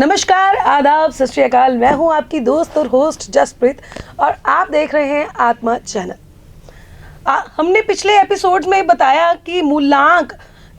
नमस्कार, आदाब, सत श्री अकाल। मैं हूं आपकी दोस्त और होस्ट जसप्रीत और आप देख रहे हैं आत्मा चैनल। हमने पिछले एपिसोड में बताया कि मूलांक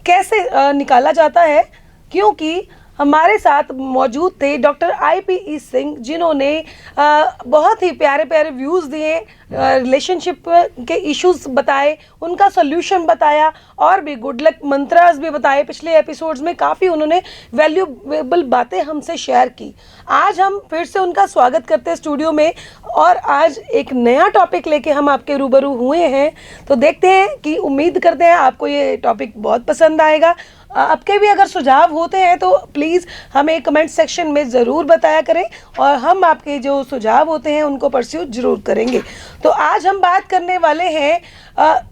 कैसे निकाला जाता है, क्योंकि हमारे साथ मौजूद थे डॉक्टर IPE सिंह, जिन्होंने बहुत ही प्यारे प्यारे व्यूज़ दिए, रिलेशनशिप के इश्यूज बताए, उनका सोल्यूशन बताया और भी गुड लक मंत्रास भी बताए। पिछले एपिसोड्स में काफ़ी उन्होंने वैल्यूएबल बातें हमसे शेयर की। आज हम फिर से उनका स्वागत करते हैं स्टूडियो में और आज एक नया टॉपिक लेके हम आपके रूबरू हुए हैं। तो देखते हैं कि उम्मीद करते हैं आपको ये टॉपिक बहुत पसंद आएगा। आपके भी अगर सुझाव होते हैं तो प्लीज़ हमें कमेंट सेक्शन में ज़रूर बताया करें और हम आपके जो सुझाव होते हैं उनको परस्यू जरूर करेंगे। तो आज हम बात करने वाले हैं,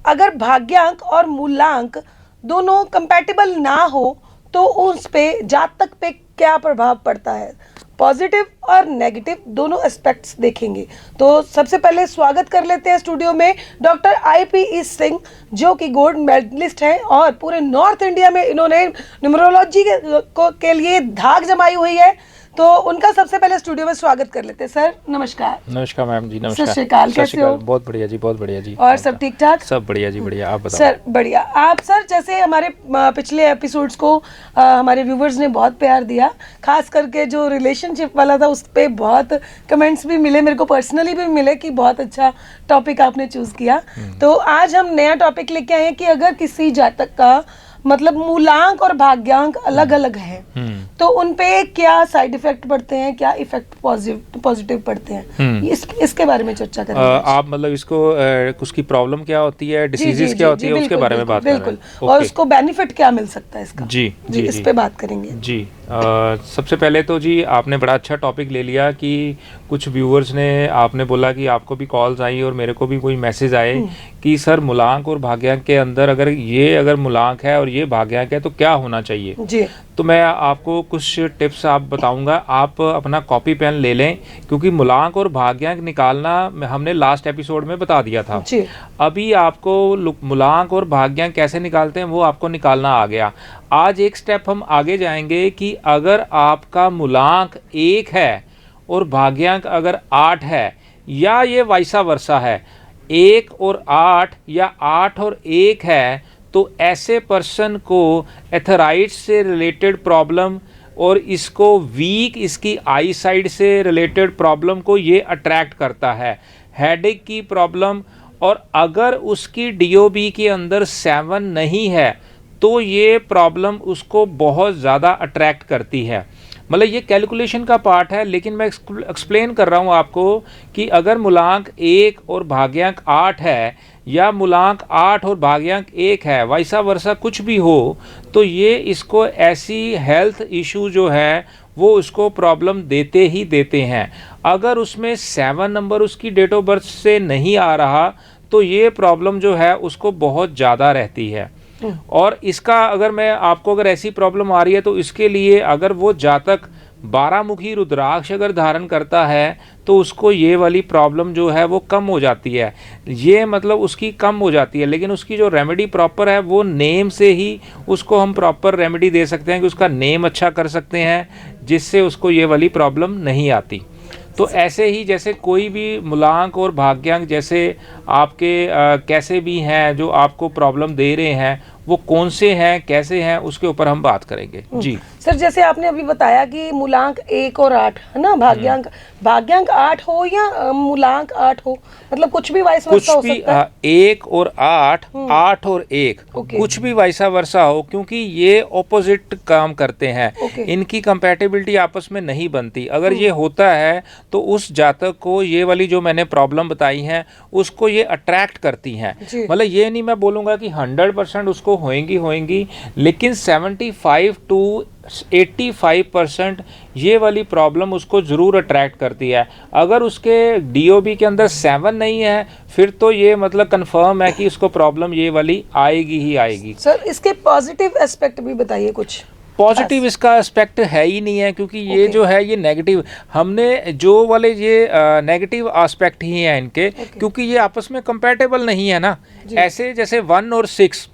अगर भाग्यांक और मूलांक दोनों कंपैटिबल ना हो तो उस पे जातक पे क्या प्रभाव पड़ता है। पॉजिटिव और नेगेटिव दोनों एस्पेक्ट्स देखेंगे। तो सबसे पहले स्वागत कर लेते हैं स्टूडियो में डॉक्टर IPE सिंह, जो कि गोल्ड मेडलिस्ट हैं और पूरे नॉर्थ इंडिया में इन्होंने न्यूमरोलॉजी के लिए धाक जमाई हुई है। तो उनका सबसे पहले स्टूडियो में स्वागत कर लेते हैं। सर नमस्कार। नमस्कार मैम जी। नमस्कार। सत श्री अकाल, कैसे हो? बहुत बढ़िया जी, बहुत बढ़िया जी। और सब ठीक ठाक? सब बढ़िया जी, बढ़िया। आप बताओ। सर बढ़िया। आप सर जैसे हमारे पिछले एपिसोड्स को हमारे व्यूवर्स ने बहुत प्यार दिया, खास करके जो रिलेशनशिप वाला था उस पर बहुत कमेंट्स भी मिले, मेरे को पर्सनली भी मिले कि बहुत अच्छा टॉपिक आपने चूज किया। तो आज हम नया टॉपिक लेके आए हैं कि अगर किसी जातक का मतलब मूलांक और भाग्यांक अलग अलग है तो उन पे क्या साइड इफेक्ट पड़ते हैं, क्या इफेक्ट पॉजिटिव पड़ते हैं, इसके बारे में चर्चा करेंगे। आप मतलब इसको उसकी प्रॉब्लम क्या होती है, डिसीजेस क्या होती है, उसके बारे में बात करेंगे। बिल्कुल। और उसको बेनिफिट क्या मिल सकता है इसका। जी जी, इस पे बात करेंगे जी। सबसे पहले तो जी आपने बड़ा अच्छा टॉपिक ले लिया कि कुछ व्यूअर्स ने आपने बोला कि आपको भी कॉल्स आई और मेरे को भी कोई मैसेज आए कि सर मूलांक और भाग्यांक के अंदर अगर मूलांक है और ये भाग्यांक है तो क्या होना चाहिए जी। तो मैं आपको कुछ टिप्स आप बताऊंगा। आप अपना कॉपी पेन ले लें, क्योंकि मूलांक और भाग्यांक निकालना हमने लास्ट एपिसोड में बता दिया था जी। अभी आपको मूलांक और भाग्यांक कैसे निकालते हैं वो आपको निकालना आ गया। आज एक स्टेप हम आगे जाएंगे कि अगर आपका मूलांक 1 है और भाग्यांक अगर 8 है, या ये वाइसा वर्सा है, 1 और 8 या 8 और 1 है, तो ऐसे पर्सन को एथराइट्स से रिलेटेड प्रॉब्लम और इसको वीक इसकी आई साइड से रिलेटेड प्रॉब्लम को ये अट्रैक्ट करता है, हेडेक की प्रॉब्लम। और अगर उसकी DOB के अंदर 7 नहीं है तो ये प्रॉब्लम उसको बहुत ज़्यादा अट्रैक्ट करती है। मतलब ये कैलकुलेशन का पार्ट है, लेकिन मैं एक्सप्लेन कर रहा हूँ आपको कि अगर मूलांक 1 और भाग्यांक 8 है या मूलांक 8 और भाग्यांक 1 है, वैसा वर्षा कुछ भी हो, तो ये इसको ऐसी हेल्थ इशू जो है वो उसको प्रॉब्लम देते ही देते हैं। अगर उसमें 7 नंबर उसकी डेट ऑफ बर्थ से नहीं आ रहा तो ये प्रॉब्लम जो है उसको बहुत ज़्यादा रहती है। और इसका अगर ऐसी प्रॉब्लम आ रही है तो इसके लिए अगर वो जातक 12 मुखी रुद्राक्ष अगर धारण करता है तो उसको ये वाली प्रॉब्लम जो है वो कम हो जाती है। ये मतलब उसकी कम हो जाती है, लेकिन उसकी जो रेमेडी प्रॉपर है वो नेम से ही उसको हम प्रॉपर रेमेडी दे सकते हैं कि उसका नेम अच्छा कर सकते हैं, जिससे उसको ये वाली प्रॉब्लम नहीं आती। तो ऐसे ही जैसे कोई भी मूलांक और भाग्यांक जैसे आपके कैसे भी हैं जो आपको प्रॉब्लम दे रहे हैं, वो कौन से हैं, कैसे हैं, उसके ऊपर हम बात करेंगे जी। सर जैसे आपने अभी बताया कि मूलांक 1 और 8 है ना, भाग्यांक 8 हो या मूलांक 8 हो, मतलब कुछ भी वाइस वर्सा हो सकता है। 1 और 8, 8 और 1 कुछ भी वैसा वर्षा हो, क्योंकि ये ऑपोजिट काम करते हैं, इनकी कंपैटिबिलिटी आपस में नहीं बनती। अगर ये होता है तो उस जातक को ये वाली जो मैंने प्रॉब्लम बताई हैं उसको ये अट्रैक्ट करती हैं। मतलब ये नहीं मैं बोलूँगा कि 100% उसको होएंगी, लेकिन 75 to 85% ये वाली प्रॉब्लम उसको ज़रूर अट्रैक्ट करती है। अगर उसके DOB के अंदर 7 नहीं है फिर तो ये मतलब कंफर्म है कि उसको प्रॉब्लम ये वाली आएगी ही आएगी। सर इसके पॉजिटिव एस्पेक्ट भी बताइए कुछ। पॉजिटिव इसका एस्पेक्ट है ही नहीं है, क्योंकि ये जो है ये नेगेटिव, हमने जो वाले ये नेगेटिव एस्पेक्ट ही हैं इनके, क्योंकि ये आपस में कंपैटिबल नहीं है ना। ऐसे जैसे 1 और 6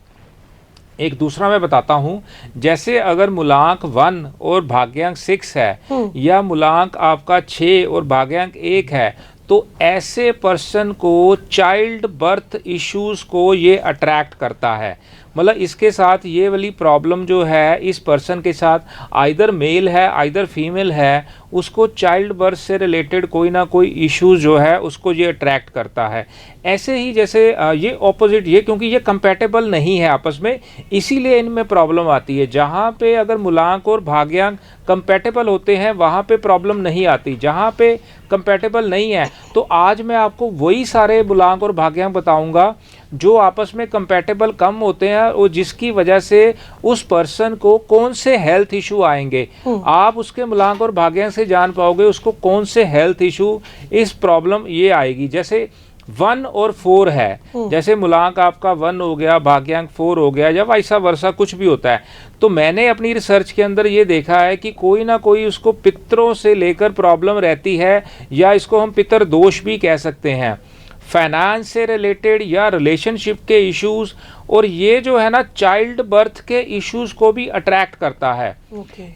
एक दूसरा मैं बताता हूँ, जैसे अगर मूलांक 1 और भाग्यांक 6 है या मूलांक आपका 6 और भाग्यांक 1 है, तो ऐसे पर्सन को चाइल्ड बर्थ इश्यूज को ये अट्रैक्ट करता है। मतलब इसके साथ ये वाली प्रॉब्लम जो है इस पर्सन के साथ, आइदर मेल है आइदर फीमेल है, उसको चाइल्ड बर्थ से रिलेटेड कोई ना कोई इश्यूज जो है उसको ये अट्रैक्ट करता है। ऐसे ही जैसे ये ऑपोजिट, ये क्योंकि ये कंपैटिबल नहीं है आपस में, इसीलिए इनमें प्रॉब्लम आती है। जहाँ पे अगर मूलांक और भाग्यांक कंपैटिबल होते हैं वहाँ पे प्रॉब्लम नहीं आती, जहाँ पे कंपैटिबल नहीं है तो आज मैं आपको वही सारे मूलांक और भाग्यांक बताऊंगा जो आपस में कंपैटिबल कम होते हैं और जिसकी वजह से उस पर्सन को कौन से हेल्थ इशू आएंगे। आप उसके मूलांक और भाग्यांक से जान पाओगे उसको कौन से हेल्थ इशू, इस प्रॉब्लम ये आएगी। जैसे 1 और 4 है, जैसे मूलांक आपका 1 हो गया भाग्यांक 4 हो गया या वैसा वर्षा कुछ भी होता है, तो मैंने अपनी रिसर्च के अंदर ये देखा है कि कोई ना कोई उसको पितरों से लेकर प्रॉब्लम रहती है, या इसको हम पितर दोष भी कह सकते हैं, फाइनेंस से रिलेटेड या रिलेशनशिप के इश्यूज, और ये जो है ना चाइल्ड बर्थ के इश्यूज को भी अट्रैक्ट करता है।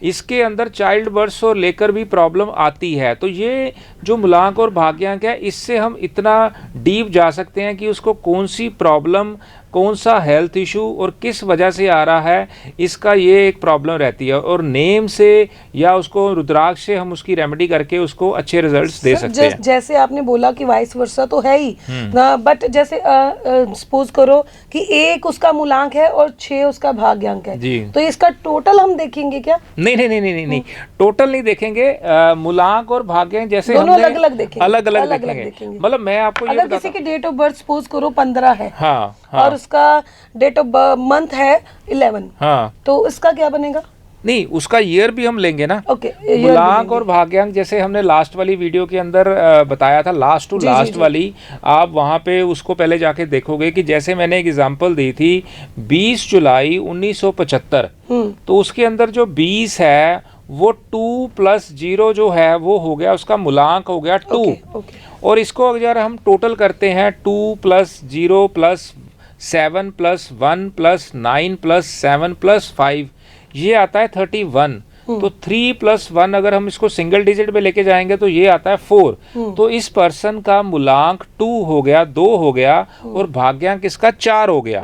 इसके अंदर चाइल्ड बर्थ को लेकर भी प्रॉब्लम आती है। तो ये जो मूलांक और भाग्यांक है इससे हम इतना डीप जा सकते हैं कि उसको कौन सी प्रॉब्लम, कौन सा हेल्थ इशू और किस वजह से आ रहा है, इसका ये एक प्रॉब्लम रहती है। और नेम से या उसको रुद्राक्ष से हम उसकी रेमेडी करके उसको अच्छे रिजल्ट्स दे सकते हैं। जैसे आपने बोला कि वाइस वर्सा तो है ही, बट जैसे सपोज करो कि 1 उसका मूलांक है और 6 उसका भाग्यांक है जी, तो इसका टोटल हम देखेंगे क्या? नहीं, टोटल नहीं देखेंगे। मूलांक और भाग्यांक जैसे दोनों हमने अलग अलग देखेंगे, अलग अलग देखेंगे। मतलब मैं आपको ये अगर किसी की डेट ऑफ बर्थ सपोज करो 15 है, हाँ, और उसका डेट ऑफ मंथ है 11, हाँ, तो इसका क्या बनेगा? नहीं, उसका ईयर भी हम लेंगे ना। ओके, मूलांक और भाग्यांक जैसे हमने लास्ट वाली वीडियो के अंदर बताया था, लास्ट टू लास्ट वाली, आप वहां पे उसको पहले जाके देखोगे कि जैसे मैंने एक एग्जांपल दी थी 20 जुलाई 1975, तो उसके अंदर जो 20 है वो 2 + 0 जो है वो हो गया, उसका मूलांक हो गया 2। और इसको अगर हम टोटल करते हैं 2 + 0 + 7 + 1 + 9 + 7 + 5, ये आता है 31। तो 3 + 1 अगर हम इसको सिंगल डिजिट पे लेके जाएंगे तो ये आता है 4। तो इस पर्सन का मूलांक 2 हो गया, 2 हो गया, और भाग्यांक इसका 4 हो गया।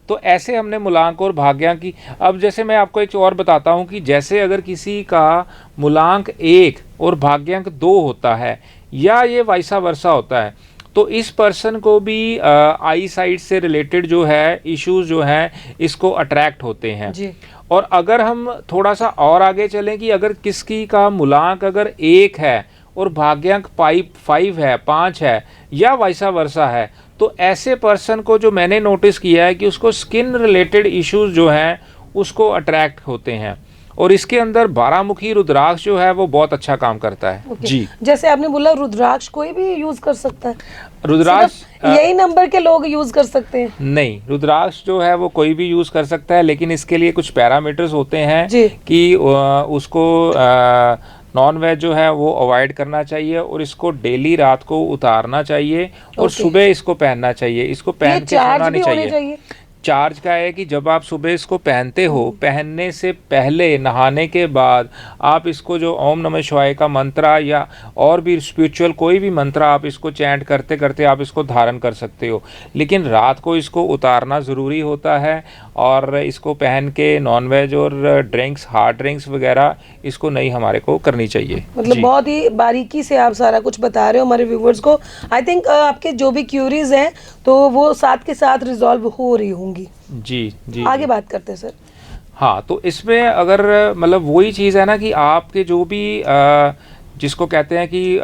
तो ऐसे हमने मूलांक और भाग्यांक की। अब जैसे मैं आपको एक और बताता हूँ कि जैसे अगर किसी का मूलांक 1 और भाग्यांक 2 होता है, या ये वैसा वर्षा होता है, तो इस पर्सन को भी आई साइट से रिलेटेड जो है इश्यूज जो हैं इसको अट्रैक्ट होते हैं जी। और अगर हम थोड़ा सा और आगे चलें कि अगर किसी का मूलांक अगर 1 है और भाग्यांक 5 है, 5 है, या वैसा वर्षा है, तो ऐसे पर्सन को जो मैंने नोटिस किया है कि उसको स्किन रिलेटेड इश्यूज जो हैं उसको अट्रैक्ट होते हैं। और इसके अंदर 12मुखी रुद्राक्ष जो है वो बहुत अच्छा काम करता है जी। जैसे आपने बोला रुद्राक्ष कोई भी यूज कर सकता है? रुद्राक्ष यही नंबर के लोग यूज कर सकते हैं? नहीं, रुद्राक्ष जो है वो कोई भी यूज कर सकता है, लेकिन इसके लिए कुछ पैरामीटर्स होते हैं कि उसको नॉन वेज जो है वो अवॉइड करना चाहिए, और इसको डेली रात को उतारना चाहिए, और सुबह इसको पहनना चाहिए। इसको पहन के सोना नहीं चाहिए। चार्ज का है कि जब आप सुबह इसको पहनते हो, पहनने से पहले नहाने के बाद आप इसको जो ओम नमः शिवाय का मंत्र या और भी स्पिरिचुअल कोई भी मंत्र आप इसको चैंट करते करते आप इसको धारण कर सकते हो, लेकिन रात को इसको उतारना ज़रूरी होता है। और इसको पहन के नॉनवेज और ड्रिंक्स, हार्ड ड्रिंक्स वगैरह इसको नहीं हमारे को करनी चाहिए। मतलब बहुत ही बारीकी से आप सारा कुछ बता रहे हो हमारे व्यूवर्स को। आई थिंक आपके जो भी क्यूरीज हैं तो वो साथ के साथ रिजॉल्व हो रही होंगी। जी जी, आगे बात करते हैं सर। हाँ, तो इसमें अगर मतलब वही चीज़ है ना कि आपके जो भी जिसको कहते हैं कि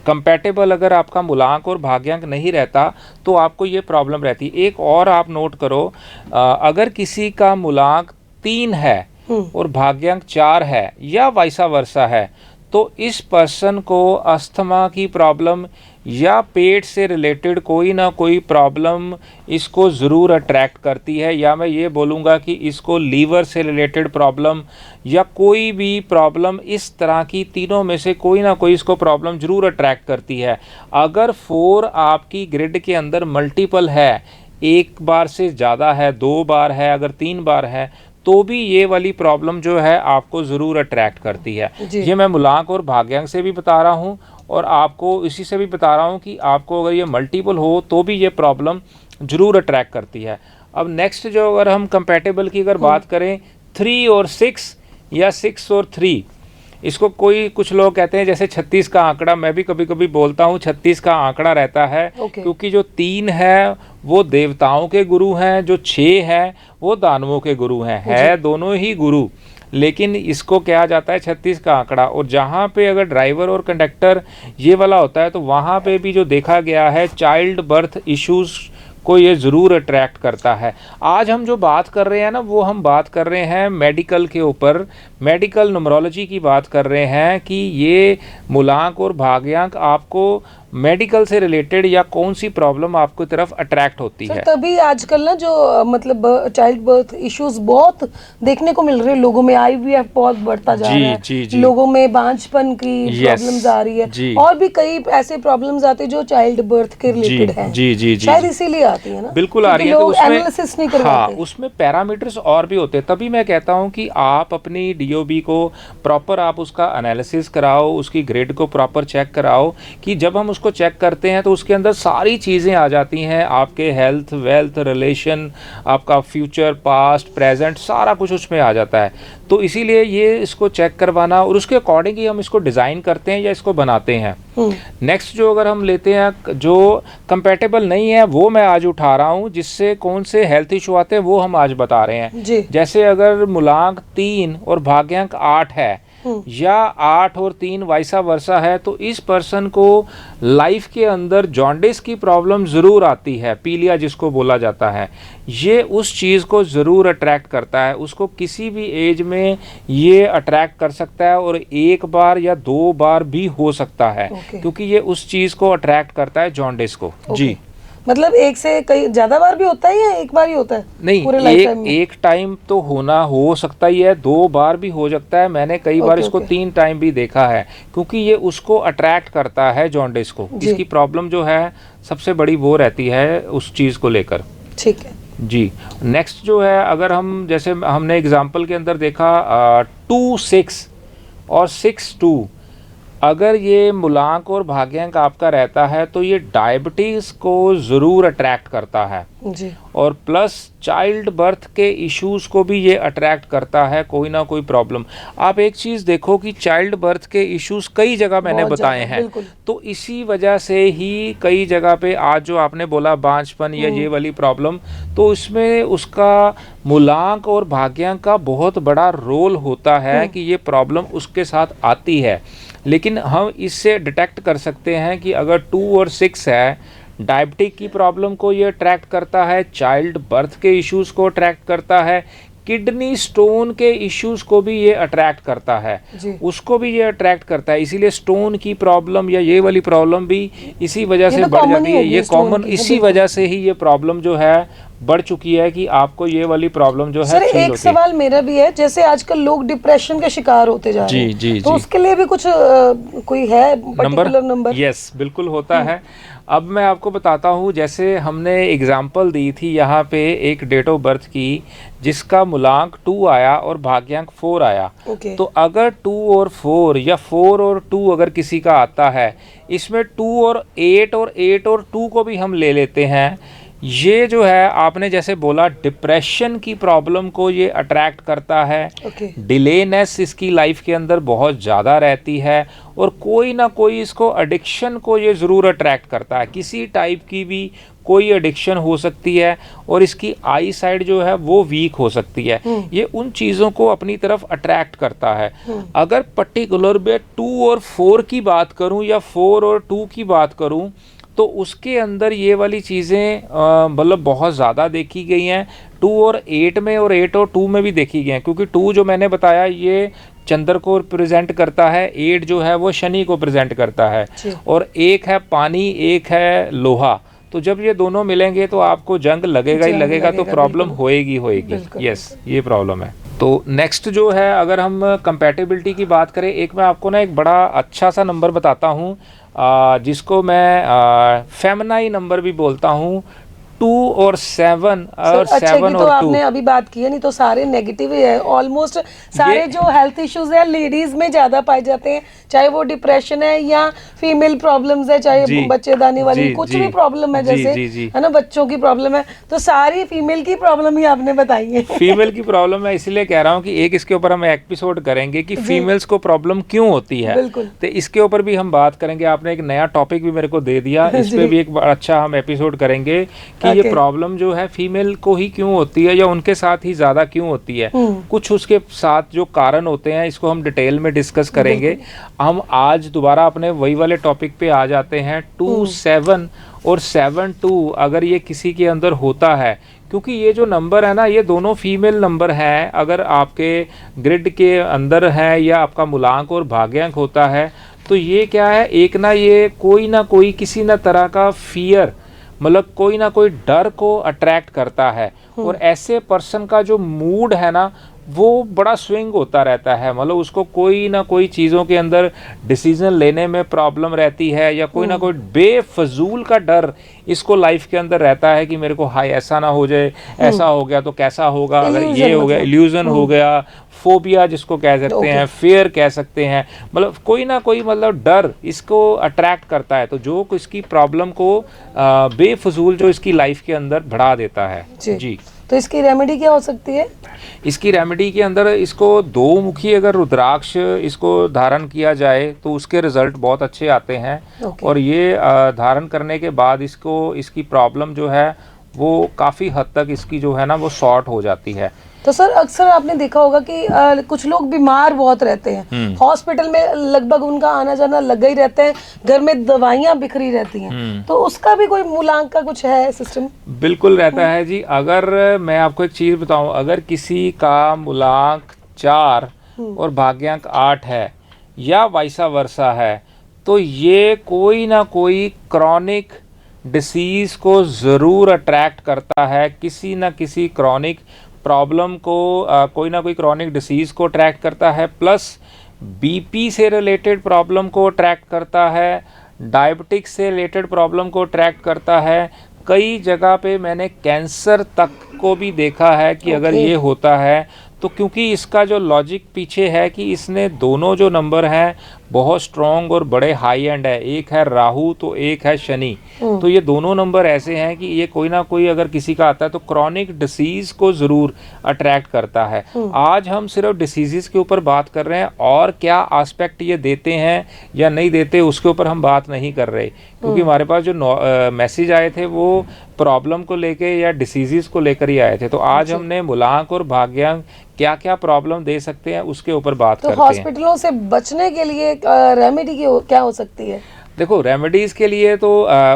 कंपैटिबल अगर आपका मूलांक और भाग्यांक नहीं रहता तो आपको ये प्रॉब्लम रहती है। एक और आप नोट करो, अगर किसी का मूलांक 3 है और भाग्यांक 4 है या वैसा वर्षा है, तो इस पर्सन को अस्थमा की प्रॉब्लम या पेट से रिलेटेड कोई ना कोई प्रॉब्लम इसको ज़रूर अट्रैक्ट करती है, या मैं ये बोलूँगा कि इसको लीवर से रिलेटेड प्रॉब्लम या कोई भी प्रॉब्लम, इस तरह की तीनों में से कोई ना कोई इसको प्रॉब्लम ज़रूर अट्रैक्ट करती है। अगर 4 आपकी ग्रिड के अंदर मल्टीपल है, एक बार से ज़्यादा है, 2 बार है, अगर 3 बार है, तो भी ये वाली प्रॉब्लम जो है आपको ज़रूर अट्रैक्ट करती है। ये मैं मूलांक और भाग्यांक से भी बता रहा हूँ और आपको इसी से भी बता रहा हूँ कि आपको अगर ये मल्टीपल हो तो भी ये प्रॉब्लम ज़रूर अट्रैक्ट करती है। अब नेक्स्ट जो अगर हम कंपैटिबल की अगर बात करें 3 और 6 या 6 और 3, इसको कुछ लोग कहते हैं जैसे 36 का आंकड़ा, मैं भी कभी कभी बोलता हूँ 36 का आंकड़ा रहता है क्योंकि जो 3 है वो देवताओं के गुरु हैं, जो 6 है वो दानवों के गुरु हैं, है दोनों ही गुरु, लेकिन इसको कहा जाता है 36 का आंकड़ा। और जहाँ पे अगर ड्राइवर और कंडक्टर ये वाला होता है तो वहाँ पे भी जो देखा गया है चाइल्ड बर्थ इश्यूज को ये ज़रूर अट्रैक्ट करता है। आज हम जो बात कर रहे हैं ना, वो हम बात कर रहे हैं मेडिकल के ऊपर, मेडिकल न्यूमरोलॉजी की बात कर रहे हैं कि ये मूलांक और भाग्यांक आपको मेडिकल से रिलेटेड या कौन सी प्रॉब्लम आपको तरफ अट्रैक्ट होती है। तभी आजकल ना जो मतलब चाइल्ड बर्थ इश्यूज बहुत देखने को मिल रहे हैं लोगों में, आईवीएफ बहुत बढ़ता जा रहा है, जी। लोगों में बांझपन की प्रॉब्लम्स आ रही है और भी कई ऐसे प्रॉब्लम्स आते हैं जो चाइल्ड बर्थ के रिलेटेड हैं। जी शायद इसीलिए आती है ना, बिल्कुल आ रही है। लोग एनालिसिस नहीं करवाते। हाँ, उसमें पैरामीटर्स और भी होते हैं, तभी मैं कहता हूँ कि आप अपनी डीओबी को प्रॉपर आप उसका एनालिसिस कराओ, उसकी ग्रेड को प्रॉपर चेक कराओ कि जब हम उसको चेक करते हैं तो उसके अंदर सारी चीज़ें आ जाती हैं, आपके हेल्थ, वेल्थ, रिलेशन, आपका फ्यूचर, पास्ट, प्रेजेंट, सारा कुछ उसमें आ जाता है। तो इसीलिए ये इसको चेक करवाना और उसके अकॉर्डिंग ही हम इसको डिज़ाइन करते हैं या इसको बनाते हैं। नेक्स्ट जो अगर हम लेते हैं जो कंपैटिबल नहीं है वो मैं आज उठा रहा हूँ, जिससे कौन से हेल्थ इशू आते हैं वो हम आज बता रहे हैं। जैसे अगर मूलांक 3 और भाग्यांक 8 है या 8 और 3 वाइसा वर्सा है, तो इस पर्सन को लाइफ के अंदर जॉन्डिस की प्रॉब्लम ज़रूर आती है, पीलिया जिसको बोला जाता है। ये उस चीज़ को ज़रूर अट्रैक्ट करता है, उसको किसी भी एज में ये अट्रैक्ट कर सकता है और 1 बार या 2 बार भी हो सकता है, क्योंकि ये उस चीज़ को अट्रैक्ट करता है, जॉन्डिस को। जी, मतलब एक से कई ज्यादा बार भी होता है या एक बार ही होता है? नहीं, एक टाइम तो हो सकता ही है, 2 बार भी हो सकता है। मैंने कई बार इसको 3 टाइम भी देखा है, क्योंकि ये उसको अट्रैक्ट करता है, जॉन्डिस को। इसकी प्रॉब्लम जो है सबसे बड़ी वो रहती है उस चीज़ को लेकर। ठीक है जी। नेक्स्ट जो है, अगर हम जैसे हमने एग्जाम्पल के अंदर देखा 2-6 और 6-2, अगर ये मूलांक और भाग्यांक आपका रहता है तो ये डायबिटीज़ को ज़रूर अट्रैक्ट करता है जी। और प्लस चाइल्ड बर्थ के इश्यूज को भी ये अट्रैक्ट करता है, कोई ना कोई प्रॉब्लम। आप एक चीज़ देखो कि चाइल्ड बर्थ के इश्यूज कई जगह मैंने बताए हैं, तो इसी वजह से ही कई जगह पे आज जो आपने बोला बांझपन या ये वाली प्रॉब्लम, तो इसमें उसका मूलांक और भाग्यांक का बहुत बड़ा रोल होता है कि ये प्रॉब्लम उसके साथ आती है। लेकिन हम इससे डिटेक्ट कर सकते हैं कि अगर 2 और 6 है, डायबिटिक की प्रॉब्लम को ये अट्रैक्ट करता है, चाइल्ड बर्थ के इश्यूज को अट्रैक्ट करता है, किडनी स्टोन के इश्यूज को भी ये अट्रैक्ट करता है, उसको भी ये अट्रैक्ट करता है। इसीलिए स्टोन की प्रॉब्लम या ये वाली प्रॉब्लम भी इसी वजह से बढ़ जाती है, ये कॉमन इसी वजह से ही ये प्रॉब्लम जो है बढ़ चुकी है कि आपको ये वाली प्रॉब्लम जो है। सर एक सवाल मेरा भी है, जैसे आजकल लोग डिप्रेशन के शिकार होते जा रहे हैं, जी, तो उसके लिए भी कुछ कोई है पर्टिकुलर नंबर? यस, बिल्कुल होता है। अब मैं आपको बताता हूँ, जैसे हमने एग्जाम्पल दी थी यहाँ पे एक डेट ऑफ बर्थ की जिसका मूलांक 2 आया और भाग्यांक 4 आया। तो अगर 2 और 4 या 4 और 2 अगर किसी का आता है, इसमें 2 और 8 और 8 और 2 को भी हम ले लेते हैं, ये जो है आपने जैसे बोला डिप्रेशन की प्रॉब्लम को ये अट्रैक्ट करता है। डिलेनेस इसकी लाइफ के अंदर बहुत ज़्यादा रहती है और कोई ना कोई इसको एडिक्शन को ये ज़रूर अट्रैक्ट करता है, किसी टाइप की भी कोई एडिक्शन हो सकती है और इसकी आई साइड जो है वो वीक हो सकती है। ये उन चीज़ों को अपनी तरफ अट्रैक्ट करता है। अगर पर्टिकुलर में 2 और 4 की बात करूं या 4 और 2 की बात करूं, तो उसके अंदर ये वाली चीज़ें मतलब बहुत ज़्यादा देखी गई हैं। 2 और 8 में और 8 और 2 में भी देखी गई हैं, क्योंकि 2 जो मैंने बताया ये चंद्र को प्रेजेंट करता है, 8 जो है वो शनि को प्रेजेंट करता है, और एक है पानी, एक है लोहा। तो जब ये दोनों मिलेंगे तो आपको जंग लगेगा ही लगेगा, तो प्रॉब्लम होएगी। यस, ये प्रॉब्लम है। तो नेक्स्ट जो है, अगर हम कंपैटिबिलिटी की बात करें, एक मैं आपको ना एक बड़ा अच्छा सा नंबर बताता हूँ जिसको मैं फेमिनाइन नंबर भी बोलता हूँ, 2 और 7 और अच्छा 7 कि तो और 2। आपने अभी बात की है, नहीं तो सारे नेगेटिव ही है ऑलमोस्ट। सारे जो हेल्थ इश्यूज है लेडीज में ज्यादा पाए जाते हैं, चाहे वो डिप्रेशन है या फीमेल प्रॉब्लम्स है, चाहे जी बच्चेदानी वाली जी कुछ जी भी प्रॉब्लम है, जी जैसे जी जी है ना बच्चों की प्रॉब्लम है, तो सारी फीमेल की प्रॉब्लम ही आपने बताई है। फीमेल की प्रॉब्लम है, इसलिए कह रहा हूँ कि एक इसके ऊपर हम एपिसोड करेंगे कि जी। फीमेल्स को प्रॉब्लम क्यों होती है, बिल्कुल। तो इसके ऊपर भी हम बात करेंगे। आपने एक नया टॉपिक भी मेरे को दे दिया, इस पे जी। भी एक अच्छा हम एपिसोड करेंगे कि ये ओके। प्रॉब्लम जो है फीमेल को ही क्यों होती है या उनके साथ ही ज़्यादा क्यों होती है, कुछ उसके साथ जो कारण होते हैं, इसको हम डिटेल में डिस्कस करेंगे। हम आज दोबारा अपने वही वाले टॉपिक पे आ जाते हैं। 2 7 और 7 2 अगर ये किसी के अंदर होता है, क्योंकि ये जो नंबर है ना, ये दोनों फीमेल नंबर हैं, अगर आपके ग्रिड के अंदर है या आपका मूलांक और भाग्यांक होता है, तो ये क्या है, एक ना कोई किसी ना तरह का फियर, मतलब कोई ना कोई डर को अट्रैक्ट करता है। और ऐसे पर्सन का जो मूड है ना, वो बड़ा स्विंग होता रहता है, मतलब उसको कोई ना कोई चीज़ों के अंदर डिसीजन लेने में प्रॉब्लम रहती है, या कोई ना कोई बेफजूल का डर इसको लाइफ के अंदर रहता है कि मेरे को हाय ऐसा ना हो जाए, ऐसा हो गया तो कैसा होगा, अगर ये हो गया, इल्यूजन हो गया, फोबिया जिसको कह सकते हैं, फेयर कह सकते हैं, मतलब कोई ना कोई मतलब डर इसको अट्रैक्ट करता है, तो जो इसकी प्रॉब्लम को बेफजूल जो इसकी लाइफ के अंदर बढ़ा देता है। जी। तो इसकी रेमेडी क्या हो सकती है? इसकी रेमेडी के अंदर इसको 2 मुखी अगर रुद्राक्ष इसको धारण किया जाए तो उसके रिजल्ट बहुत अच्छे आते हैं। और ये धारण करने के बाद इसकी प्रॉब्लम जो है वो काफ़ी हद तक इसकी जो है ना वो सॉर्ट हो जाती है। तो सर अक्सर आपने देखा होगा कि कुछ लोग बीमार बहुत रहते हैं, हॉस्पिटल में लगभग उनका आना जाना लगा ही रहता है, घर में दवाइयाँ बिखरी रहती हैं, तो उसका भी कोई मूलांक का कुछ है सिस्टम? बिल्कुल रहता है जी। अगर मैं आपको एक चीज़ बताऊं, अगर किसी का मूलांक 4 और भाग्यांक 8 है या वाइसा वर्सा है, तो ये कोई ना कोई क्रॉनिक डिसीज़ को ज़रूर अट्रैक्ट करता है, किसी ना किसी क्रॉनिक प्रॉब्लम को कोई ना कोई क्रॉनिक डिसीज़ को अट्रैक्ट करता है, प्लस बीपी से रिलेटेड प्रॉब्लम को अट्रैक्ट करता है, डायबिटिक्स से रिलेटेड प्रॉब्लम को अट्रैक्ट करता है। कई जगह पे मैंने कैंसर तक को भी देखा है कि अगर ये होता है तो, क्योंकि इसका जो लॉजिक पीछे है कि इसने दोनों जो नंबर हैं बहुत स्ट्रॉन्ग और बड़े हाई एंड है, एक है राहु तो एक है शनि, तो ये दोनों नंबर ऐसे हैं कि ये कोई ना कोई अगर किसी का आता है तो क्रॉनिक डिसीज को ज़रूर अट्रैक्ट करता है। आज हम सिर्फ डिसीज़ के ऊपर बात कर रहे हैं, और क्या एस्पेक्ट ये देते हैं या नहीं देते उसके ऊपर हम बात नहीं कर रहे, क्योंकि हमारे पास जो मैसेज आए थे वो प्रॉब्लम को लेके या डिसीज़ को लेकर ही आए थे। तो आज हमने मूलांक और भाग्यांक क्या क्या प्रॉब्लम दे सकते हैं उसके ऊपर बात करते हैं। तो हॉस्पिटलों से बचने के लिए रेमेडी क्या हो सकती है? देखो, रेमेडीज़ के लिए तो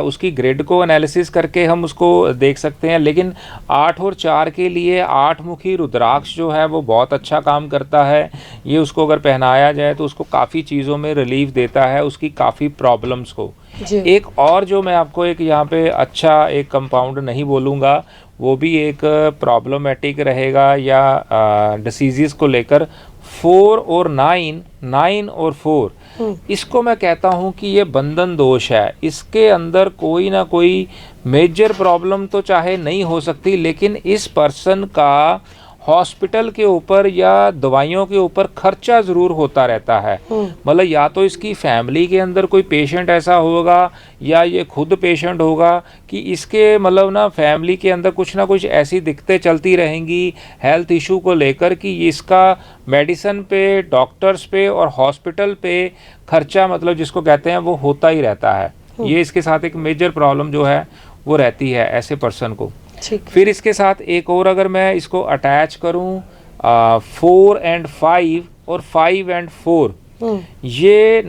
उसकी ग्रिड को एनालिसिस करके हम उसको देख सकते हैं, लेकिन 8 और 4 के लिए 8 मुखी रुद्राक्ष जो है वो बहुत अच्छा काम करता है। ये उसको अगर पहनाया जाए तो उसको काफ़ी चीज़ों में रिलीफ देता है, उसकी काफ़ी प्रॉब्लम्स को। एक और जो मैं आपको एक यहाँ पे अच्छा एक कंपाउंड नहीं बोलूँगा, वो भी एक प्रॉब्लमेटिक रहेगा या डिसीज़ को लेकर, 4 और 9 और 4, इसको मैं कहता हूँ कि ये बंधन दोष है। इसके अंदर कोई ना कोई मेजर प्रॉब्लम तो चाहे नहीं हो सकती, लेकिन इस पर्सन का हॉस्पिटल के ऊपर या दवाइयों के ऊपर खर्चा ज़रूर होता रहता है। मतलब या तो इसकी फैमिली के अंदर कोई पेशेंट ऐसा होगा या ये खुद पेशेंट होगा कि इसके मतलब ना फैमिली के अंदर कुछ ना कुछ ऐसी दिक्कतें चलती रहेंगी हेल्थ इशू को लेकर कि इसका मेडिसिन पे, डॉक्टर्स पे और हॉस्पिटल पे खर्चा मतलब जिसको कहते हैं वो होता ही रहता है। ये इसके साथ एक मेजर प्रॉब्लम जो है वो रहती है ऐसे पर्सन को। फिर इसके साथ एक और अगर मैं इसको अटैच करूं 4 and 5 और 5 and 4, ये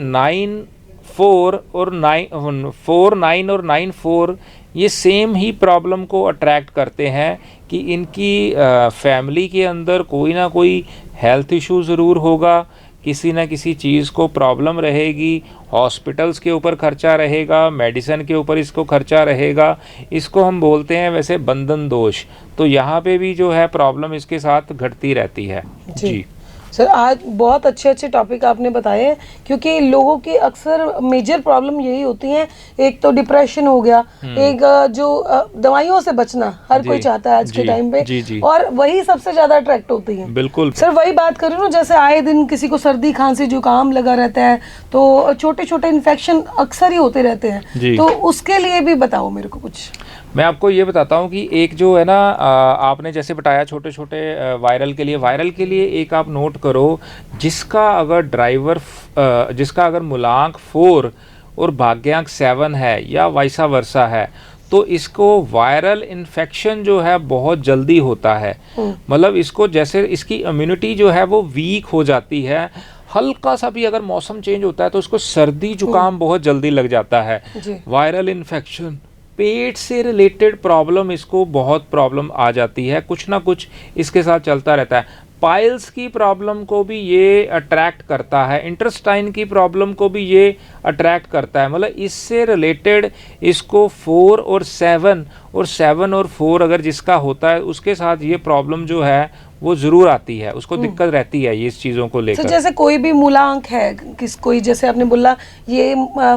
4 9 और 9 4 ये सेम ही प्रॉब्लम को अट्रैक्ट करते हैं कि इनकी फैमिली के अंदर कोई ना कोई हेल्थ इशू ज़रूर होगा, किसी ना किसी चीज़ को प्रॉब्लम रहेगी, हॉस्पिटल्स के ऊपर खर्चा रहेगा, मेडिसिन के ऊपर इसको खर्चा रहेगा। इसको हम बोलते हैं वैसे बंधन दोष। तो यहाँ पे भी जो है प्रॉब्लम इसके साथ घटती रहती है। जी। सर आज बहुत अच्छे अच्छे टॉपिक आपने बताए हैं, क्योंकि लोगों की अक्सर मेजर प्रॉब्लम यही होती है। एक तो डिप्रेशन हो गया, एक जो दवाइयों से बचना हर जी, कोई चाहता है आज के जी, टाइम पे, जी, जी। और वही सबसे ज्यादा अट्रैक्ट होती है। बिल्कुल। सर वही बात करूँ ना, जैसे आए दिन किसी को सर्दी खांसी जुकाम लगा रहता है, तो छोटे छोटे इन्फेक्शन अक्सर ही होते रहते हैं, जी। तो उसके लिए भी बताओ मेरे को कुछ। मैं आपको ये बताता हूँ कि एक जो है ना आपने जैसे बताया छोटे छोटे वायरल के लिए एक आप नोट करो, जिसका अगर मूलांक 4 और भाग्यांक 7 है या वाइसा वर्सा है, तो इसको वायरल इन्फेक्शन जो है बहुत जल्दी होता है। मतलब इसको जैसे इसकी इम्यूनिटी जो है वो वीक हो जाती है। हल्का सा भी अगर मौसम चेंज होता है तो उसको सर्दी जुकाम बहुत जल्दी लग जाता है। वायरल इन्फेक्शन, पेट से रिलेटेड प्रॉब्लम, इसको बहुत प्रॉब्लम आ जाती है, कुछ ना कुछ इसके साथ चलता रहता है। पाइल्स की प्रॉब्लम को भी ये अट्रैक्ट करता है, इंटेस्टाइन की प्रॉब्लम को भी ये अट्रैक्ट करता है। मतलब इससे रिलेटेड इसको 4 और 7 और 4 अगर जिसका होता है उसके साथ ये प्रॉब्लम जो है वो ज़रूर आती है, उसको दिक्कत रहती है ये इस चीज़ों को लेकर। तो जैसे कोई भी मूलांक है, कोई जैसे आपने बोला ये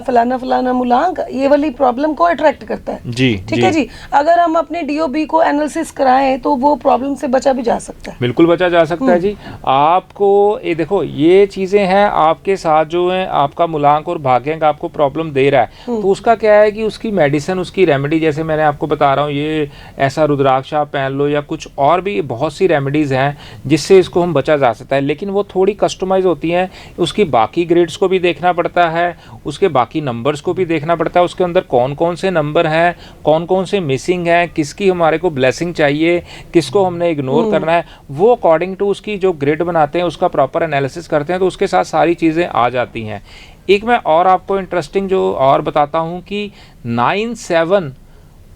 फलाना फलाना मूलांक ये वाली प्रॉब्लम को अट्रैक्ट करता है, जी, ठीक है जी। अगर हम अपने डीओबी को एनालिसिस कराएं तो वो प्रॉब्लम से बचा भी जा सकता है। बिल्कुल बचा जा सकता है जी। आपको ये देखो, ये चीज़ें हैं आपके साथ जो है, आपका मूलांक और भाग्यांक आपको प्रॉब्लम दे रहा है, तो उसका क्या है कि उसकी मेडिसिन, उसकी रेमेडी, जैसे मैंने आपको बता रहा हूँ, ये ऐसा रुद्राक्ष आप पहन लो या कुछ और भी बहुत सी रेमेडीज़ हैं जिससे इसको हम बचा जा सकता है। लेकिन वो थोड़ी कस्टमाइज होती हैं, उसकी बाकी ग्रेड्स को भी देखना पड़ता है, उसके बाकी नंबर्स को भी देखना पड़ता है, उसके अंदर कौन कौन से नंबर हैं, कौन कौन से मिसिंग हैं, किसकी हमारे को ब्लेसिंग चाहिए, किसको हमने इग्नोर करना है, वो अकॉर्डिंग टू उसकी जो ग्रेड बनाते हैं उसका प्रॉपर एनालिसिस करते हैं, तो उसके साथ सारी चीज़ें आ जाती हैं। एक मैं और आपको इंटरेस्टिंग जो और बताता हूँ कि 9-7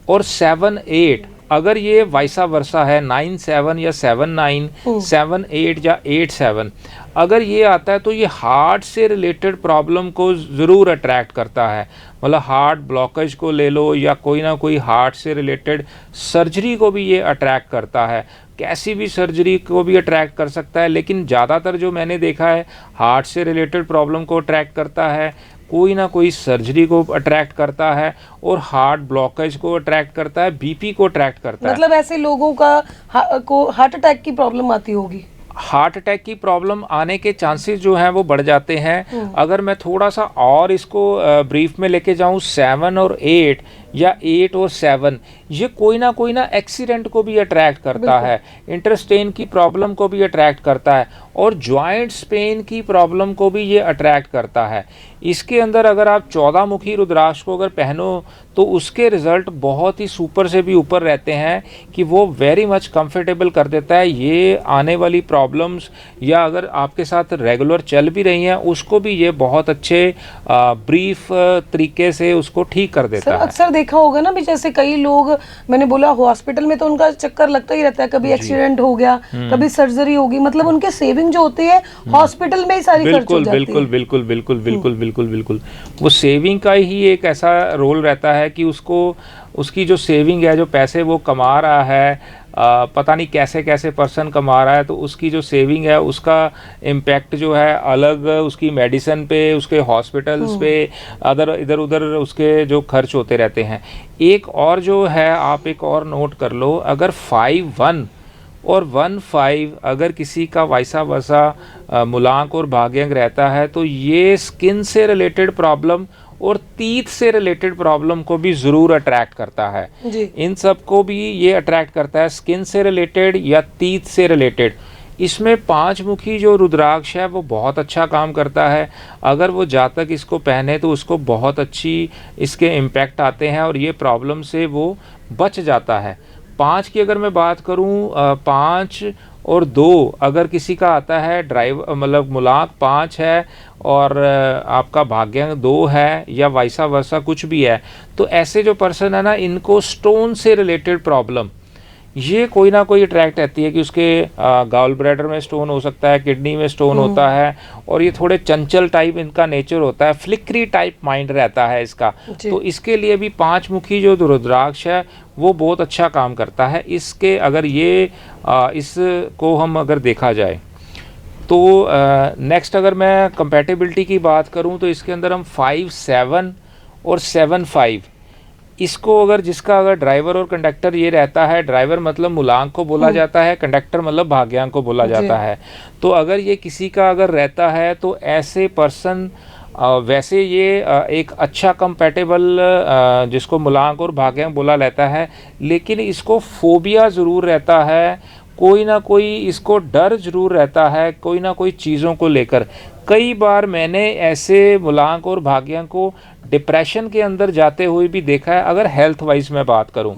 और 7-8 अगर ये वाइसा वर्सा है, 9-7 या 7-9, 7-8 या 8-7 अगर ये आता है तो ये हार्ट से रिलेटेड प्रॉब्लम को ज़रूर अट्रैक्ट करता है। मतलब हार्ट ब्लॉकेज को ले लो या कोई ना कोई हार्ट से रिलेटेड सर्जरी को भी ये अट्रैक्ट करता है, कैसी भी सर्जरी को भी अट्रैक्ट कर सकता है। लेकिन ज़्यादातर जो मैंने देखा है हार्ट से रिलेटेड प्रॉब्लम को अट्रैक्ट करता है, कोई ना कोई सर्जरी को अट्रैक्ट करता है, और हार्ट ब्लॉकेज को अट्रैक्ट करता है, बीपी को अट्रैक्ट करता है। मतलब ऐसे लोगों को हार्ट अटैक की प्रॉब्लम आती होगी। हार्ट अटैक की प्रॉब्लम आने के चांसेस जो हैं वो बढ़ जाते हैं। अगर मैं थोड़ा सा और इसको ब्रीफ में लेके जाऊं, 7 और 8 या 8 और 7 ये कोई ना एक्सीडेंट को भी अट्रैक्ट करता है, इंटेस्टाइन की प्रॉब्लम को भी अट्रैक्ट करता है, और जॉइंट्स पेन की प्रॉब्लम को भी ये अट्रैक्ट करता है। इसके अंदर अगर आप 14 मुखी रुद्राक्ष को अगर पहनो तो उसके रिजल्ट बहुत ही सुपर से भी ऊपर रहते हैं, कि वो वेरी मच कंफर्टेबल कर देता है ये आने वाली प्रॉब्लम्स, या अगर आपके साथ रेगुलर चल भी रही हैं उसको भी ये बहुत अच्छे ब्रीफ तरीके से उसको ठीक कर देता है। अक्सर देखा होगा ना भी, जैसे कई लोग, मैंने बोला हॉस्पिटल में तो उनका चक्कर लगता ही रहता है, कभी एक्सीडेंट हो गया, कभी सर्जरी होगी, मतलब उनके सेविंग जो होती है हॉस्पिटल में ही सारी खर्च हो जाती है। बिल्कुल वो सेविंग का ही एक ऐसा रोल रहता है कि उसकी जो सेविंग है, जो पैसे वो कमा रहा है, पता नहीं कैसे कैसे पर्सन कमा रहा है, तो उसकी जो सेविंग है उसका इम्पैक्ट जो है अलग उसकी मेडिसिन पे, उसके हॉस्पिटल्स पे, इधर उधर उसके जो खर्च होते रहते हैं। एक और जो है आप एक और नोट कर लो, अगर 5-1 और 1-5 अगर किसी का वाइसा वर्सा मूलांक और भाग्यांक रहता है तो ये स्किन से रिलेटेड प्रॉब्लम और तीत से रिलेटेड प्रॉब्लम को भी ज़रूर अट्रैक्ट करता है जी। इन सब को भी ये अट्रैक्ट करता है, स्किन से रिलेटेड या तीत से रिलेटेड। इसमें 5 मुखी जो रुद्राक्ष है वो बहुत अच्छा काम करता है। अगर वो जातक इसको पहने तो उसको बहुत अच्छी इसके इम्पैक्ट आते हैं और ये प्रॉब्लम से वो बच जाता है। 5 की अगर मैं बात करूं, 5 और 2 अगर किसी का आता है मतलब मूलांक 5 है और आपका भाग्यांक 2 है या वाइसा वर्सा कुछ भी है, तो ऐसे जो पर्सन है ना, इनको स्टोन से रिलेटेड प्रॉब्लम ये कोई ना कोई अट्रैक्ट रहती है, कि उसके गाल ब्लैडर में स्टोन हो सकता है, किडनी में स्टोन होता है, और ये थोड़े चंचल टाइप इनका नेचर होता है, फ्लिकरी टाइप माइंड रहता है इसका। तो इसके लिए भी 5 मुखी जो रुद्राक्ष है वो बहुत अच्छा काम करता है। इसके अगर ये इसको हम अगर देखा जाए तो नेक्स्ट अगर मैं कंपैटिबिलिटी की बात करूं तो इसके अंदर हम 5, 7 और 7, 5 इसको अगर जिसका अगर ड्राइवर और कंडक्टर ये रहता है, ड्राइवर मतलब मूलांक को बोला जाता है, कंडक्टर मतलब भाग्यांक को बोला जाता है। तो अगर ये किसी का अगर रहता है तो ऐसे पर्सन वैसे ये एक अच्छा कंपैटिबल जिसको मूलांक और भाग्यांक बोला रहता है, लेकिन इसको फोबिया ज़रूर रहता है, कोई ना कोई इसको डर ज़रूर रहता है कोई ना कोई चीज़ों को लेकर। कई बार मैंने ऐसे मूलांक और भाग्यांक को डिप्रेशन के अंदर जाते हुए भी देखा है। अगर हेल्थ वाइज मैं बात करूं,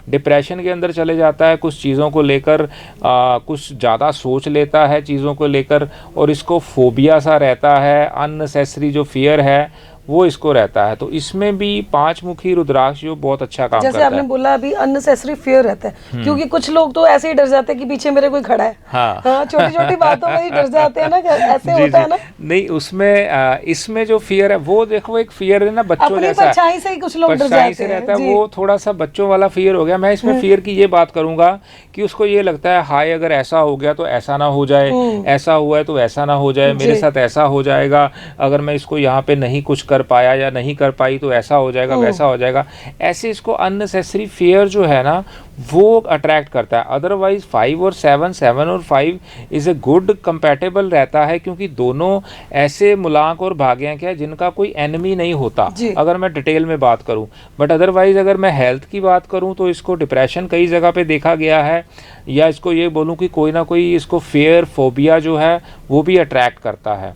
डिप्रेशन के अंदर चले जाता है कुछ चीज़ों को लेकर, कुछ ज़्यादा सोच लेता है चीज़ों को लेकर, और इसको फोबिया सा रहता है, अननेसेसरी जो फियर है वो इसको रहता है। तो इसमें भी 5 मुखी रुद्राक्ष जो बहुत अच्छा काम करता है। जैसे आपने बोला अभी अननेसेसरी फियर रहता है, क्योंकि कुछ लोग तो ऐसे ही डर जाते हैं कि पीछे मेरे कोई खड़ा है। हाँ, छोटी छोटी बातों में ही डर जाते हैं ना, ऐसे होता है ना। नहीं, उसमें इसमें जो फियर है वो देखो एक फियर है ना बच्चों जैसा, अपनी परछाई से ही कुछ लोग डर जाते रहता है, वो थोड़ा सा बच्चों वाला फियर हो गया। मैं इसमें फियर की ये बात करूंगा कि उसको ये लगता है हाय अगर ऐसा हो गया तो ऐसा ना हो जाए, ऐसा हुआ है तो ऐसा ना हो जाए, मेरे साथ ऐसा हो जाएगा, अगर मैं इसको यहाँ पे नहीं कुछ कर पाया या नहीं कर पाई तो ऐसा हो जाएगा वैसा हो जाएगा। ऐसे इसको अननेसेसरी फियर जो है ना वो अट्रैक्ट करता है। अदरवाइज 5 और 7, 7 और 5 इज़ ए गुड कंपैटिबल रहता है, क्योंकि दोनों ऐसे मूलांक और भाग्यांक है जिनका कोई एनिमी नहीं होता अगर मैं डिटेल में बात करूं। बट अदरवाइज अगर मैं हेल्थ की बात करूं तो इसको डिप्रेशन कई जगह पे देखा गया है, या इसको ये बोलूं कि कोई ना कोई इसको फियर फोबिया जो है वो भी अट्रैक्ट करता है।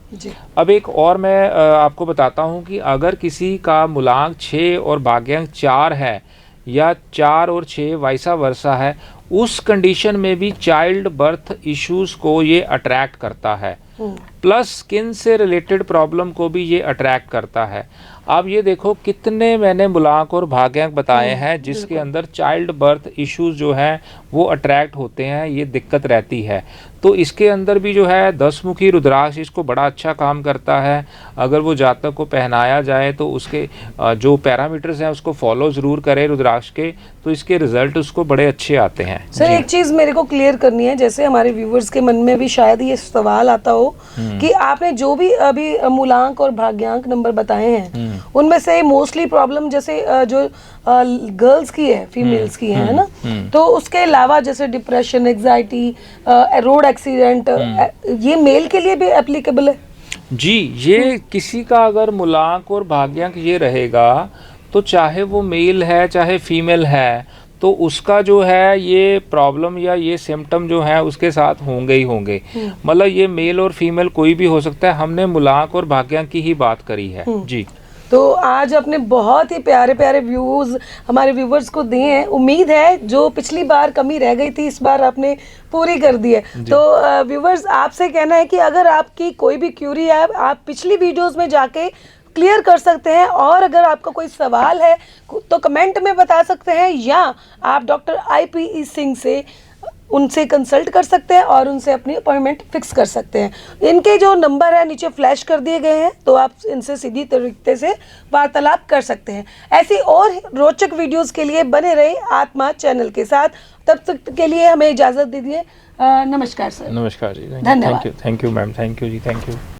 अब एक और मैं आपको बताता हूं कि अगर किसी का मूलांक 6 और भाग्यांक 4 है, या 4 और 6 वाइसा वर्सा है, उस कंडीशन में भी चाइल्ड बर्थ इश्यूज को ये अट्रैक्ट करता है, प्लस स्किन से रिलेटेड प्रॉब्लम को भी ये अट्रैक्ट करता है। अब ये देखो कितने मैंने मूलांक और भाग्यांक बताए हैं जिसके अंदर चाइल्ड बर्थ इश्यूज जो हैं वो अट्रैक्ट होते हैं, ये दिक्कत रहती है। तो इसके अंदर भी जो है 10 मुखी रुद्राक्ष इसको बड़ा अच्छा काम करता है। अगर वो जातक को पहनाया जाए तो उसके जो पैरामीटर्स हैं उसको फॉलो ज़रूर करे रुद्राक्ष के, तो इसके रिजल्ट उसको बड़े अच्छे आते हैं। सर एक चीज़ मेरे को क्लियर करनी है, जैसे हमारे व्यूवर्स के मन में भी शायद ये सवाल आता हो कि आपने जो भी अभी मूलांक और भाग्यांक नंबर बताए हैं उनमें से मोस्टली प्रॉब्लम जैसे जो गर्ल्स की है, फीमेल्स की है ना, तो उसके अलावा जैसे डिप्रेशन, एग्जाइटी, रोड एक्सीडेंट, ये मेल के लिए भी एप्लीकेबल है? जी, ये किसी का अगर मूलांक और भाग्यांक ये रहेगा तो चाहे वो मेल है चाहे फीमेल है, तो उसका जो है ये प्रॉब्लम या ये सिम्टम जो है उसके साथ होंगे ही होंगे। मतलब ये मेल और फीमेल कोई भी हो सकता है, हमने मूलांक और भाग्यांक की ही बात करी है। जी, तो आज अपने बहुत ही प्यारे प्यारे व्यूज हमारे व्यूवर्स को दिए हैं। उम्मीद है जो पिछली बार कमी रह गई थी इस बार आपने पूरी कर दी है। तो व्यूवर्स आपसे कहना है कि अगर आपकी कोई भी क्यूरी है आप पिछली वीडियोस में जाके क्लियर कर सकते हैं, और अगर आपका कोई सवाल है तो कमेंट में बता सकते हैं, या आप डॉक्टर IPE सिंह से उनसे कंसल्ट कर सकते हैं और उनसे अपनी अपॉइंटमेंट फिक्स कर सकते हैं। इनके जो नंबर है नीचे फ्लैश कर दिए गए हैं, तो आप इनसे सीधी तरीके से वार्तालाप कर सकते हैं। ऐसी और रोचक वीडियोस के लिए बने रहे आत्मा चैनल के साथ। तब तक के लिए हमें इजाज़त दीजिए। नमस्कार सर। नमस्कार जी, धन्यवाद। Thank you ma'am, thank you जी, थैंक यू।